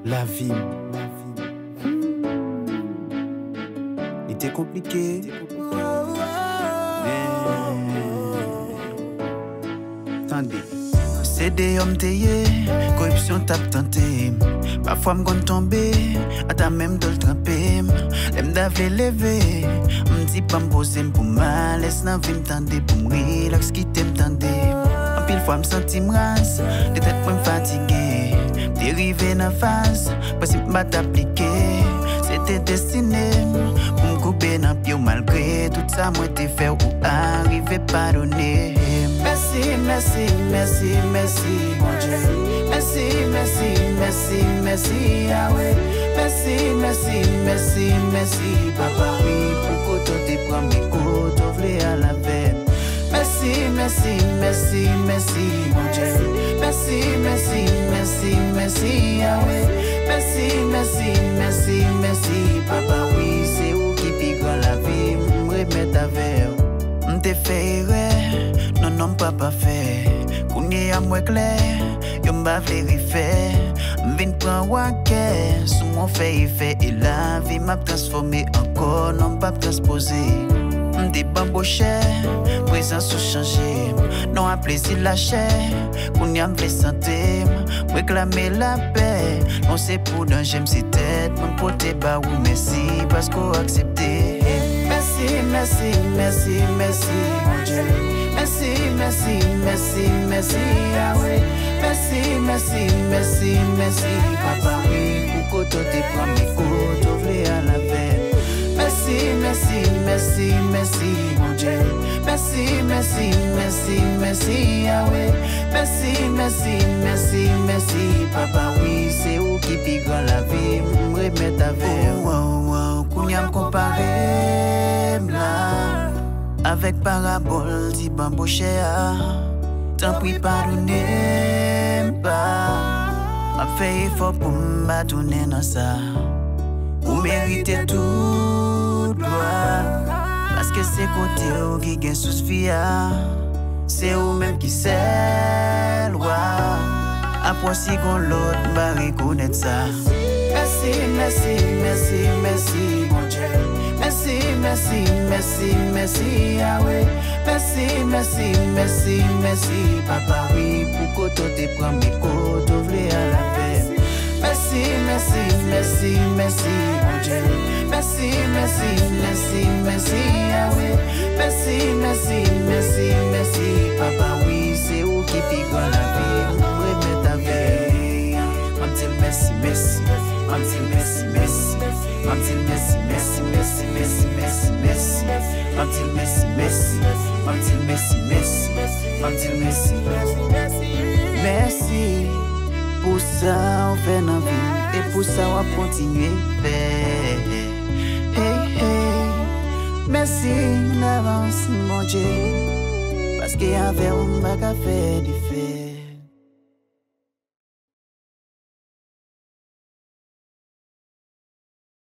La vie, il était compliqué. Attendez. C'est des hommes taillés, corruption tape tenté. Parfois m'gon tomber, à ta même de le tremper. L'aime d'avler lever, m'dit pas m'poser pour mal. Laisse la vie m'tender pour mourir, l'axe qui t'aime tendre. En pile fois m'senti m'rase, de tête moi m'fatigué. Dérivé dans phase, pas si m'bat appliqué. C'était destiné, pour m'couper dans pied malgré tout ça moi t'ai fait ou arrivé pardonner. Merci, merci, merci, merci, mon Dieu. Merci, merci, merci, merci, Yahweh. Merci, merci, merci, merci, Papa, oui, pour que tu te prends mes côtes, t'ouvres à la veine. Merci, merci, merci, merci, mon Dieu. Merci, merci, merci, merci, Yahweh. Merci, merci, merci, merci, Papa, oui, c'est où qui pique la vie, me remettre avec. M'te fait erreur, non, papa fait. Kounye à moi clair, yo m'ba vérifier. M'vin prend waké, sous mon fait effet. Et la vie m'a transformé encore, non pas transposé. M'te bamboché, présence ou changé. Non à plaisir la chair, kounye m'vle santé. Réclamer la paix, non c'est pour danger m'si tête. M'pote ba ou merci, parce qu'on accepté. Merci, merci, merci, merci, mon Dieu. Merci, merci, merci, merci, Yahweh. Merci, merci, merci, merci, Papa, oui, pour que tu te prends mes côtes, ouvre à la veine. Merci, merci, merci, merci, mon Dieu. Merci, merci, merci, merci, Yahweh. Merci, merci, merci, merci, Papa, oui, c'est où qui pique la vie, me remettre avec. Kounya m'compare là avec parabole dit bambouché. T'en prie pardonnez pas. M'a fait effort pour m'abandonner dans ça. Vous méritez tout droit. Parce que c'est côté où qui gagne sous vie. C'est vous même qui c'est loi. Après si qu'on l'autre va reconnaître ça. Merci, merci, merci, merci, mon Dieu. Merci, merci, merci, merci, Yahweh. Merci, merci, merci, merci, Papa, oui, pour que tu te prends mes côtes, ouvre à la paix. Merci, merci, merci, merci, mon Dieu. Merci, merci, merci, merci, Yahweh. Merci, merci, merci, merci, Papa, oui, c'est où qui pique la vie, pour remettre avec. Merci, merci, merci, merci, merci, merci, merci, merci, merci, merci, merci, merci, merci, merci, merci, merci pour ça on fait dans vie et pour ça on va continuer faire. Hey, hey, merci d'avance mon Dieu parce qu'il y avait un bac à faire du fait.